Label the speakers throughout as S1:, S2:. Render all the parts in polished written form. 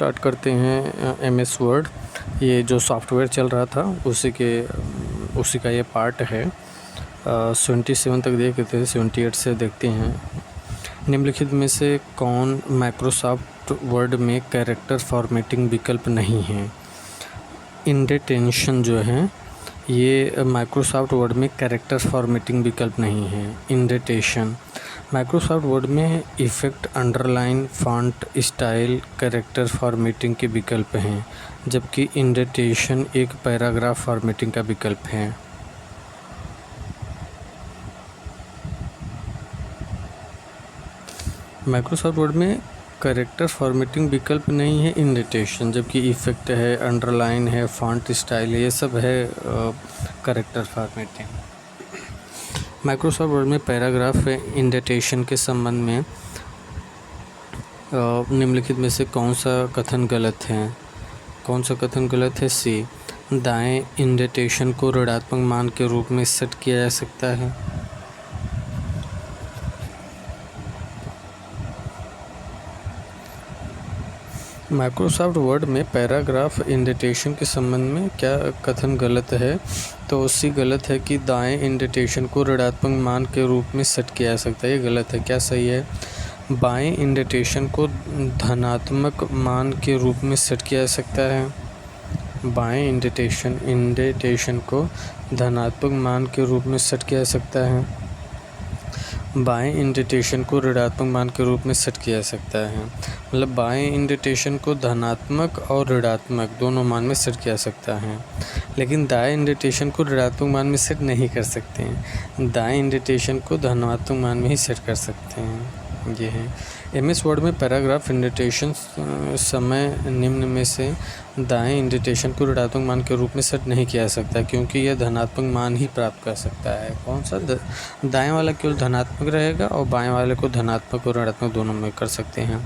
S1: Start करते हैं MS word. ये जो सॉफ्टवेयर चल रहा था उसी का ये पार्ट है। 77 तक देख लेते हैं, 78 से देखते हैं। निम्नलिखित में से कौन माइक्रोसॉफ्ट वर्ड में कैरेक्टर फॉर्मेटिंग विकल्प नहीं है? इंडेंटेशन जो है ये माइक्रोसॉफ्ट वर्ड में कैरेक्टर फॉर्मेटिंग विकल्प नहीं है। इंडेंटेशन माइक्रोसॉफ्ट वर्ड में effect, underline, font style, character formatting के विकल्प हैं, जबकि इंडेंटेशन एक पैराग्राफ फॉर्मेटिंग का विकल्प है। माइक्रोसॉफ्ट वर्ड में कैरेक्टर फॉर्मेटिंग विकल्प नहीं है इंडेंटेशन, जबकि इफ़ेक्ट है, अंडरलाइन है, फॉन्ट स्टाइल है, ये सब है कैरेक्टर फॉर्मेटिंग। माइक्रोसॉफ्ट वर्ड में पैराग्राफ इंडेंटेशन के संबंध में निम्नलिखित में से कौन सा कथन गलत है? कौन सा कथन गलत है? सी, दाएं इंडेंटेशन को ऋणात्मक मान के रूप में सेट किया जा सकता है। माइक्रोसॉफ्ट वर्ड में पैराग्राफ इंडेंटेशन के संबंध में क्या कथन गलत है? तो उससे गलत है कि दाएं इंडेंटेशन को ऋणात्मक मान के रूप में सेट किया जा सकता है, ये गलत है। क्या सही है? बाएं इंडेंटेशन को धनात्मक मान के रूप में सेट किया जा सकता है। बाएं इंडेंटेशन को धनात्मक मान के रूप में सेट किया जा सकता है। बाएं इंडेंटेशन को ऋणात्मक मान के रूप में सेट किया जा सकता है, मतलब बाएं इंडेंटेशन को धनात्मक और ऋणात्मक दोनों मान में सेट किया जा सकता है, लेकिन दाएं इंडेंटेशन को ऋणात्मक मान में सेट नहीं कर सकते हैं। दाएं इंडेंटेशन को धनात्मक मान में ही सेट कर सकते हैं। ये है MS वर्ड में पैराग्राफ इंडेंटेशन समय निम्न में से दाएं इंडेंटेशन को ऋणात्मक मान के रूप में सेट नहीं किया जा सकता, क्योंकि यह धनात्मक मान ही प्राप्त कर सकता है। कौन सा? दाएं वाला केवल धनात्मक रहेगा और बाएं वाले को धनात्मक और ऋणात्मक दोनों में कर सकते हैं।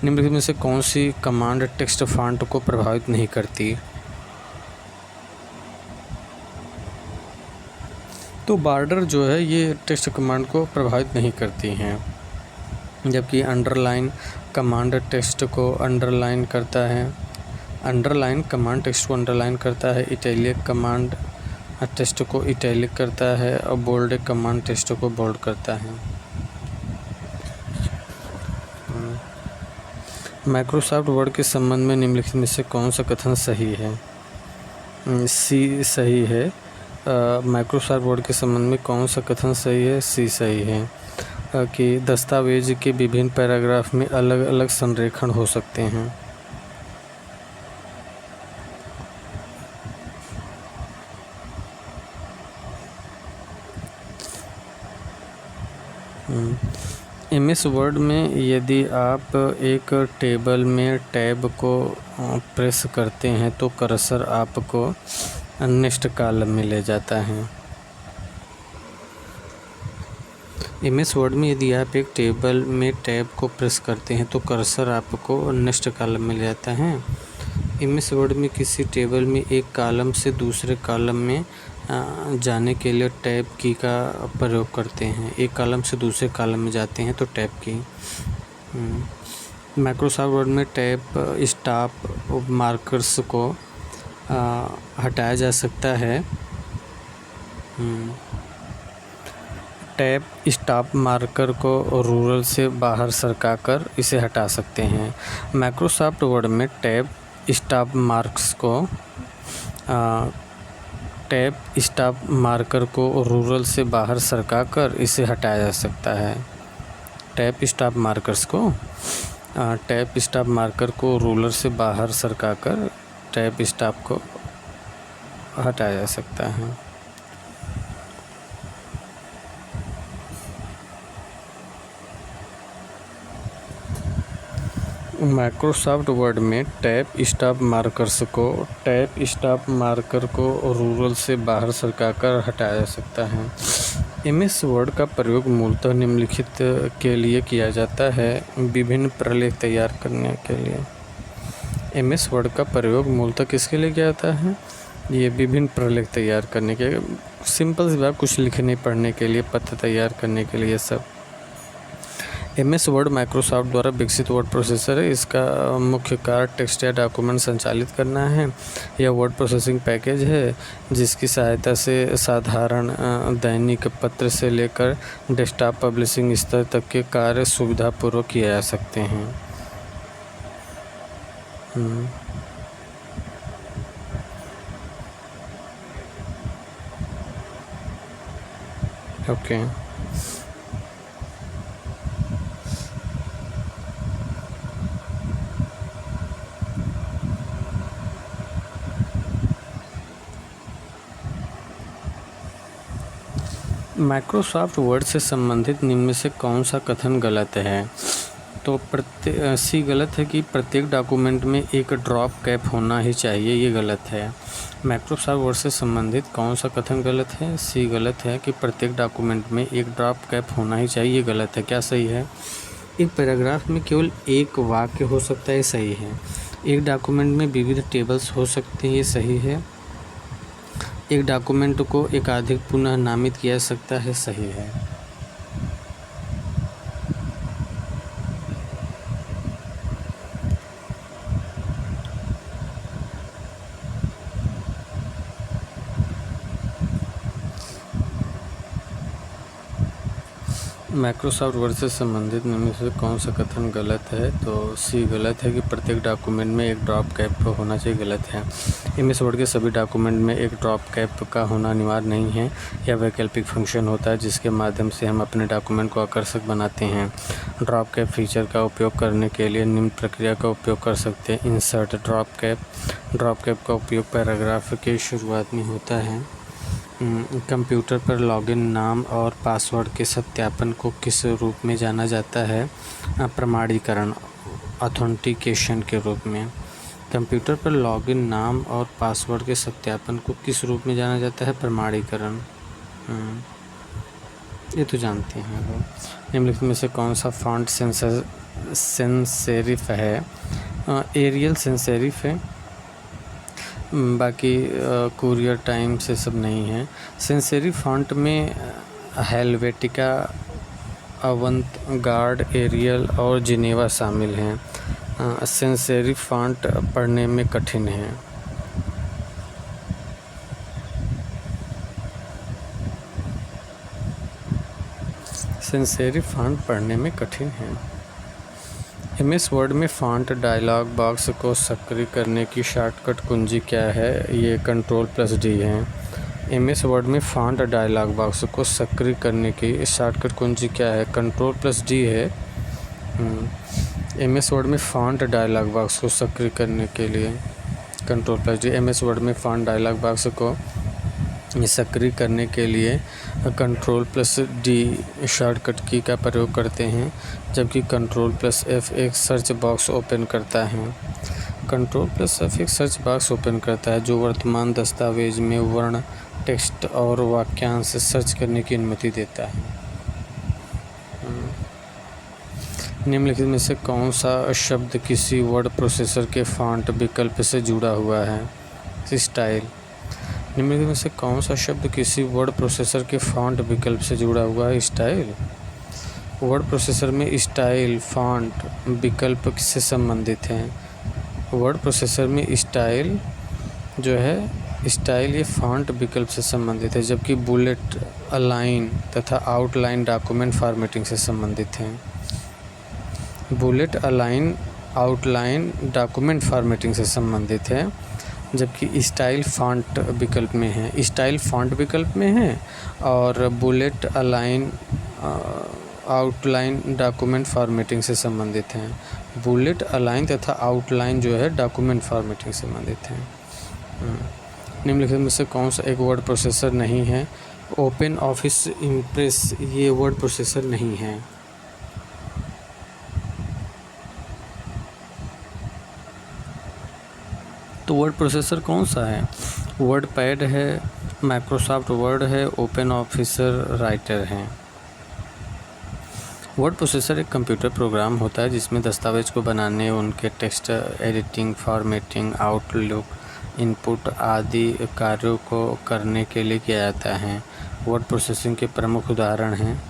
S1: निम्नलिखित में से कौन सी कमांड टेक्स्ट फॉन्ट को प्रभावित नहीं करती? तो बॉर्डर जो है ये टेक्स्ट कमांड को प्रभावित नहीं करती हैं, जबकि अंडरलाइन कमांड टेक्स्ट को अंडरलाइन करता है। अंडरलाइन कमांड टेक्स्ट को अंडरलाइन करता है। इटैलिक कमांड टेक्स्ट को इटैलिक करता है और बोल्ड कमांड टेक्स्ट को बोल्ड करता है। माइक्रोसॉफ्ट वर्ड के संबंध में निम्नलिखित में से कौन सा कथन सही है? सी सही है। माइक्रोसॉफ्ट वर्ड के संबंध में कौन सा कथन सही है? सी सही है कि दस्तावेज के विभिन्न पैराग्राफ में अलग अलग संरेखण हो सकते हैं। MS वर्ड में यदि आप एक टेबल में टैब को प्रेस करते हैं तो कर्सर आपको नेक्स्ट कॉलम में ले जाता है। MS वर्ड में यदि आप एक टेबल में टैब को प्रेस करते हैं तो कर्सर आपको नेक्स्ट कॉलम में ले जाता है। MS वर्ड में किसी टेबल में एक कॉलम से दूसरे कॉलम में जाने के लिए टैब की का प्रयोग करते हैं। एक कॉलम से दूसरे कॉलम में जाते हैं तो टैब की। माइक्रोसॉफ्ट वर्ड में टैब स्टॉप मार्कर्स को हटाया जा सकता है। टैब स्टॉप मार्कर को रूरल से बाहर सरकाकर इसे हटा सकते हैं। माइक्रोसॉफ्ट वर्ड में टैब स्टॉप मार्क्स को टैब स्टॉप मार्कर को रूरल से बाहर सरकाकर इसे हटाया जा सकता है। टैब स्टॉप मार्कर्स को टैब स्टॉप मार्कर को रूलर से बाहर सरकाकर टैब स्टॉप को हटाया जा सकता है। माइक्रोसॉफ्ट वर्ड में टैब स्टॉप मार्कर को रूरल से बाहर सरकाकर हटाया जा सकता है। MS वर्ड का प्रयोग मूलतः निम्नलिखित के लिए किया जाता है। विभिन्न प्रलेख तैयार करने के लिए MS वर्ड का प्रयोग मूलतः किसके लिए किया जाता है? ये विभिन्न प्रलेख तैयार करने के, सिंपल सी बात, कुछ लिखने पढ़ने के लिए, पत्र तैयार करने के लिए सब। MS वर्ड माइक्रोसॉफ्ट द्वारा विकसित वर्ड प्रोसेसर है। इसका मुख्य कार्य टेक्स्ट या डॉक्यूमेंट संचालित करना है। यह वर्ड प्रोसेसिंग पैकेज है जिसकी सहायता से साधारण दैनिक पत्र से लेकर डेस्कटॉप पब्लिशिंग स्तर तक के कार्य सुविधापूर्वक किए जा सकते हैं। ओके। माइक्रोसॉफ्ट वर्ड से संबंधित निम्न में से कौन सा कथन गलत है? तो सी गलत है कि प्रत्येक डॉक्यूमेंट में एक ड्रॉप कैप होना ही चाहिए, ये गलत है। माइक्रोसॉफ्ट वर्ड से संबंधित कौन सा कथन गलत है? सी गलत है कि प्रत्येक डॉक्यूमेंट में एक ड्रॉप कैप होना ही चाहिए, ये गलत है। क्या सही है? एक पैराग्राफ में केवल एक वाक्य हो सकता है, सही है। एक डॉक्यूमेंट में विविध टेबल्स हो सकते हैं, ये सही है। एक डॉक्यूमेंट को एकाधिक पुनः नामित किया जा सकता है, सही है। माइक्रोसॉफ्ट वर्ड से संबंधित निम्न से कौन सा कथन गलत है? तो सी गलत है कि प्रत्येक डॉक्यूमेंट में एक ड्रॉप कैप होना चाहिए, गलत है। MS वर्ड के सभी डॉक्यूमेंट में एक ड्रॉप कैप का होना अनिवार्य नहीं है। यह वैकल्पिक फंक्शन होता है जिसके माध्यम से हम अपने डॉक्यूमेंट को आकर्षक बनाते हैं। ड्रॉप कैप फीचर का उपयोग करने के लिए निम्न प्रक्रिया का उपयोग कर सकते हैं। Insert drop cap. Drop cap का उपयोग पैराग्राफ के शुरुआत में होता है। कंप्यूटर पर लॉगिन नाम और पासवर्ड के सत्यापन को किस रूप में जाना जाता है? प्रमाणीकरण, ऑथेंटिकेशन के रूप में। कंप्यूटर पर लॉगिन नाम और पासवर्ड के सत्यापन को किस रूप में जाना जाता है? प्रमाणीकरण। ये तो जानते हैं लोग। निम्नलिखित में से कौन सा फॉन्ट सेंसेरिफ है? एरियल सेंसेरिफ है, बाकी कुरियर टाइम से सब नहीं है। सेंसेरिफ फॉन्ट में हेल्वेटिका, अवंत-गार्ड, एरियल और जिनेवा शामिल हैं। सेंसेरिफ फॉन्ट पढ़ने में कठिन है। सेंसेरिफ फॉन्ट पढ़ने में कठिन है। MS वर्ड में फॉन्ट डायलॉग बॉक्स को सक्रिय करने की शॉर्टकट कुंजी क्या है? ये Ctrl+D है। MS वर्ड में फॉन्ट डायलॉग बॉक्स को सक्रिय करने की शॉर्टकट कुंजी क्या है? Ctrl+D है। MS वर्ड में फॉन्ट डायलॉग बॉक्स को सक्रिय करने के लिए Ctrl+D। MS वर्ड में फॉन्ट डायलॉग बॉक्स को सक्रिय करने के लिए Ctrl+D शॉर्टकट की का प्रयोग करते हैं, जबकि Ctrl+F एक सर्च बॉक्स ओपन करता है। Ctrl+F एक सर्च बॉक्स ओपन करता है जो वर्तमान दस्तावेज में वर्ण, टेक्स्ट और वाक्यांश सर्च करने की अनुमति देता है। निम्नलिखित में से कौन सा शब्द किसी वर्ड प्रोसेसर के फॉन्ट विकल्प से जुड़ा हुआ है? स्टाइल। निम्नलिखित में से कौन सा शब्द किसी वर्ड प्रोसेसर के फॉन्ट विकल्प से जुड़ा हुआ है? स्टाइल। वर्ड प्रोसेसर में स्टाइल फॉन्ट विकल्प से संबंधित है। वर्ड प्रोसेसर में स्टाइल जो है, स्टाइल ये फॉन्ट विकल्प से संबंधित है, जबकि बुलेट, अलाइन तथा आउटलाइन डॉक्यूमेंट फॉर्मेटिंग से संबंधित हैं। Bullet, align, outline document formatting से संबंधित है, जबकि स्टाइल फॉन्ट विकल्प में है। स्टाइल फॉन्ट विकल्प में है और bullet, align, outline document formatting से संबंधित हैं। बुलेट, अलाइन तथा आउटलाइन जो है डॉक्यूमेंट फॉर्मेटिंग से संबंधित हैं। निम्नलिखित में से कौन सा एक वर्ड प्रोसेसर नहीं है? ओपन ऑफिस इम्प्रेस ये वर्ड प्रोसेसर नहीं है। तो वर्ड प्रोसेसर कौन सा है? वर्ड पैड है, माइक्रोसॉफ्ट वर्ड है, ओपन ऑफिसर राइटर है। वर्ड प्रोसेसर एक कंप्यूटर प्रोग्राम होता है जिसमें दस्तावेज को बनाने, उनके text editing, formatting, outlook, input आदि कार्यों को करने के लिए किया जाता है। वर्ड प्रोसेसिंग के प्रमुख उदाहरण हैं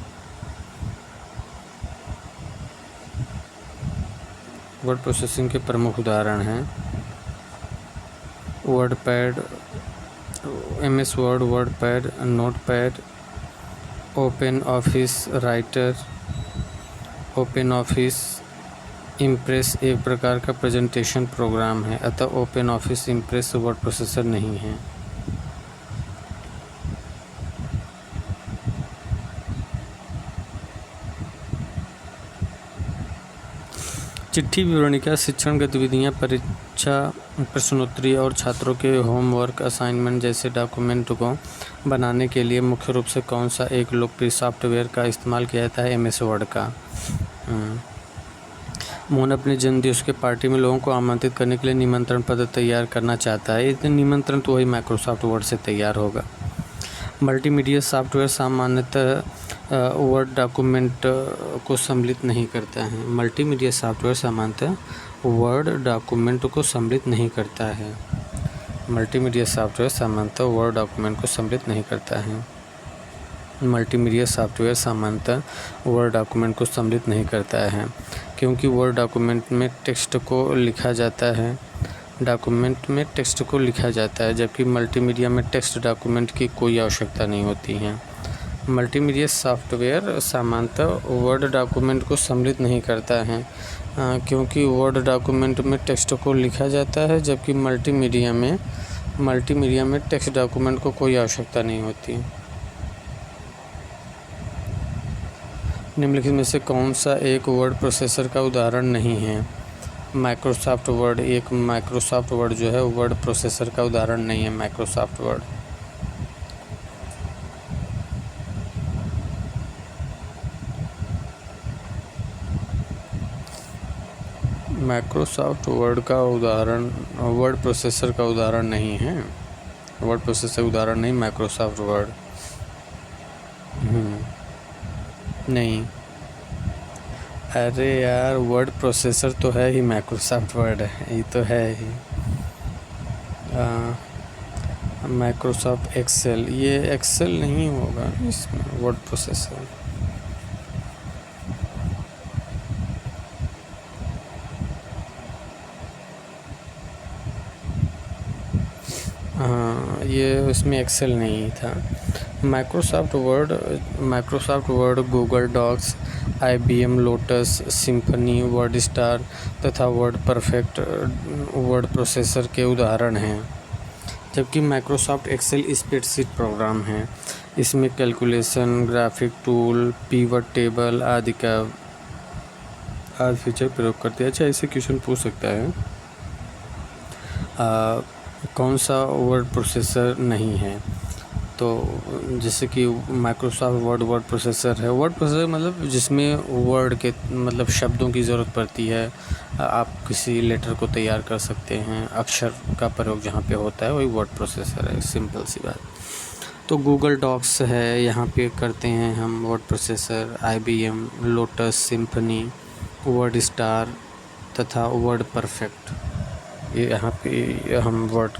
S1: वर्ड प्रोसेसिंग के प्रमुख उदाहरण हैं WordPad, MS word, WordPad, notepad, open office writer, open office impress एक प्रकार का प्रेजेंटेशन प्रोग्राम है, अतः open office impress word processor नहीं है। चिट्ठी विवरणिका शिक्षण गतिविधियाँ, परीक्षा प्रश्नोत्तरी और छात्रों के होमवर्क असाइनमेंट जैसे डॉक्यूमेंट को बनाने के लिए मुख्य रूप से कौन सा एक लोकप्रिय सॉफ्टवेयर का इस्तेमाल किया जाता है? MS वर्ड का। मोहन अपने जन्मदिवस के पार्टी में लोगों को आमंत्रित करने के लिए निमंत्रण पत्र तैयार करना चाहता है। इतने निमंत्रण तो वही माइक्रोसॉफ्ट वर्ड से तैयार होगा। मल्टीमीडिया सॉफ्टवेयर सामान्यतः वर्ड डॉक्यूमेंट को सम्मिलित नहीं करता है। मल्टीमीडिया सॉफ्टवेयर सामान्यतः वर्ड डॉक्यूमेंट को सम्मिलित नहीं करता है। मल्टीमीडिया सॉफ्टवेयर सामान्यतः वर्ड डॉक्यूमेंट को सम्मिलित नहीं करता है। मल्टीमीडिया सॉफ्टवेयर सामान्यतः वर्ड डॉक्यूमेंट को सम्मिलित नहीं करता है क्योंकि वर्ड डॉक्यूमेंट में टेक्स्ट को लिखा जाता है, जबकि मल्टीमीडिया में टेक्स्ट डॉक्यूमेंट की कोई आवश्यकता नहीं होती है। मल्टीमीडिया सॉफ्टवेयर सामान्यतः वर्ड डॉक्यूमेंट को सम्मिलित नहीं करता है क्योंकि वर्ड डॉक्यूमेंट में टेक्स्ट को लिखा जाता है, जबकि मल्टीमीडिया में टेक्स्ट डॉक्यूमेंट को कोई आवश्यकता नहीं होती। निम्नलिखित में से कौन सा एक वर्ड प्रोसेसर का उदाहरण नहीं है? Microsoft word. एक माइक्रोसॉफ्ट वर्ड जो है वर्ड प्रोसेसर का उदाहरण नहीं है। माइक्रोसॉफ्ट वर्ड वर्ड प्रोसेसर का उदाहरण नहीं है। वर्ड प्रोसेसर उदाहरण नहीं माइक्रोसॉफ्ट वर्ड। नहीं, अरे यार वर्ड प्रोसेसर तो है ही, माइक्रोसॉफ्ट वर्ड है, ये तो है ही। माइक्रोसॉफ्ट एक्सेल, ये एक्सेल नहीं होगा इसमें वर्ड प्रोसेसर। हाँ, ये उसमें एक्सेल नहीं था। Microsoft Word Google Docs, IBM Lotus, Symphony, WordStar तथा वर्ड परफेक्ट वर्ड प्रोसेसर के उदाहरण हैं, जबकि माइक्रोसॉफ्ट एक्सेल स्प्रेडशीट प्रोग्राम है। इसमें calculation, graphic tool, pivot table आदि फीचर प्रयोग करते हैं। अच्छा, ऐसे क्वेश्चन पूछ सकता है कौन सा वर्ड प्रोसेसर नहीं है? तो जैसे कि माइक्रोसॉफ्ट वर्ड प्रोसेसर है। वर्ड प्रोसेसर मतलब जिसमें वर्ड के मतलब शब्दों की ज़रूरत पड़ती है। आप किसी लेटर को तैयार कर सकते हैं, अक्षर का प्रयोग जहाँ पे होता है वही वर्ड प्रोसेसर है। सिंपल सी बात। तो गूगल डॉक्स है, यहाँ पे करते हैं हम word processor. IBM Lotus, Symphony, WordStar तथा वर्ड परफेक्ट, ये यहाँ पे हम वर्ड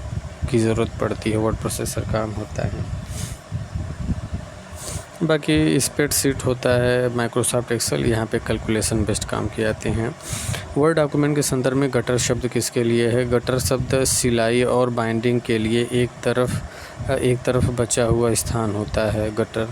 S1: की ज़रूरत पड़ती है, वर्ड प्रोसेसर काम होता है। बाकी स्प्रेडशीट होता है माइक्रोसॉफ्ट एक्सेल, यहाँ पे कैलकुलेशन बेस्ड काम किए जाते हैं। वर्ड डॉक्यूमेंट के संदर्भ में गटर शब्द किसके लिए है? गटर शब्द सिलाई और बाइंडिंग के लिए एक तरफ बचा हुआ स्थान होता है गटर।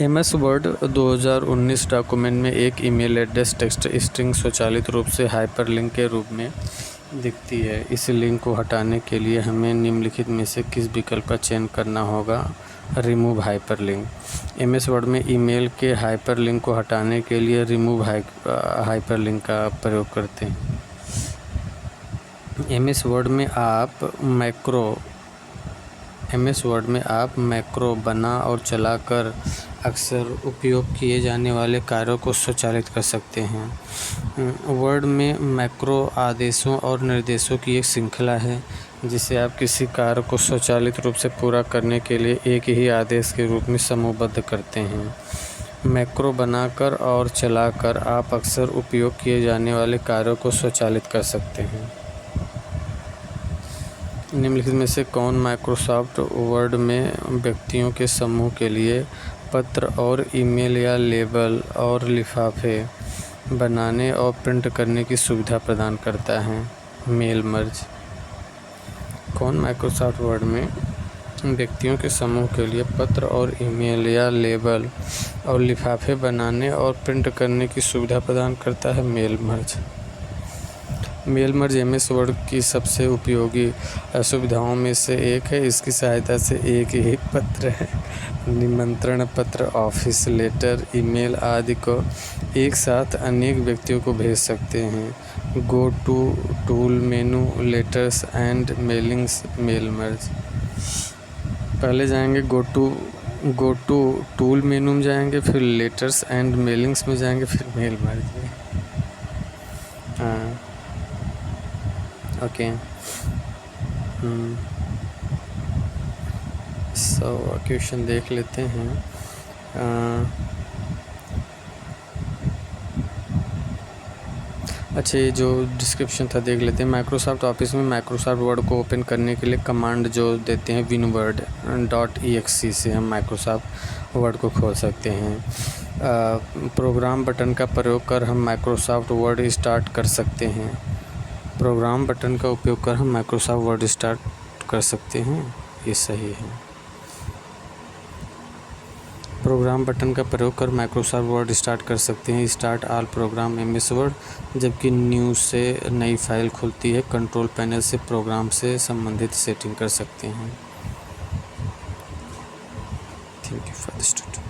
S1: MS वर्ड 2019 डॉक्यूमेंट में एक ईमेल एड्रेस टेक्स्ट स्ट्रिंग स्वचालित रूप से हाइपरलिंक के रूप में दिखती है। इस लिंक को हटाने के लिए हमें निम्नलिखित में से किस विकल्प का चयन करना होगा? Remove hyperlink. MS वर्ड में ईमेल के हाइपरलिंक को हटाने के लिए रिमूव हाइपरलिंक का प्रयोग करते हैं। MS वर्ड में आप मैक्रो बना और चलाकर अक्सर उपयोग किए जाने वाले कार्यों को स्वचालित कर सकते हैं। वर्ड में मैक्रो आदेशों और निर्देशों की एक श्रृंखला है जिसे आप किसी कार्य को स्वचालित रूप से पूरा करने के लिए एक ही आदेश के रूप में समूहबद्ध करते हैं। मैक्रो बनाकर और चलाकर आप अक्सर उपयोग किए जाने वाले कार्यों को स्वचालित कर सकते हैं। निम्नलिखित में से कौन माइक्रोसॉफ्ट वर्ड में व्यक्तियों के समूह के लिए पत्र और ईमेल या लेबल और लिफाफे बनाने और प्रिंट करने की सुविधा प्रदान करता है? Mail merge. कौन माइक्रोसॉफ्ट वर्ड में व्यक्तियों के समूह के लिए पत्र और ईमेल या लेबल और लिफाफे बनाने और प्रिंट करने की सुविधा प्रदान करता है? Mail merge. Mail merge MS Word की सबसे उपयोगी सुविधाओं में से एक है। इसकी सहायता से एक ही पत्र है, निमंत्रण पत्र, ऑफिस लेटर, ईमेल आदि को एक साथ अनेक व्यक्तियों को भेज सकते हैं। Go to tool menu, letters and mailings, mail merge. पहले जाएंगे गो टू टूल मेनू में जाएंगे, फिर लेटर्स एंड मेलिंग्स में जाएंगे, फिर मेल मर्ज में। हाँ, ओके। क्वेश्चन देख लेते हैं। अच्छा, ये जो डिस्क्रिप्शन था देख लेते हैं। माइक्रोसॉफ्ट ऑफिस में माइक्रोसॉफ्ट वर्ड को ओपन करने के लिए कमांड जो देते हैं winword.exe से हम माइक्रोसॉफ्ट वर्ड को खोल सकते हैं। प्रोग्राम बटन का प्रयोग कर हम माइक्रोसॉफ्ट वर्ड स्टार्ट कर सकते हैं। प्रोग्राम बटन का उपयोग कर हम माइक्रोसॉफ्ट वर्ड स्टार्ट कर सकते हैं, ये सही है। प्रोग्राम बटन का प्रयोग कर माइक्रोसॉफ्ट वर्ड स्टार्ट कर सकते हैं। Start all programme MS word. जबकि न्यू से नई फाइल खुलती है। कंट्रोल पैनल से प्रोग्राम से संबंधित सेटिंग कर सकते हैं। Thank you for the study.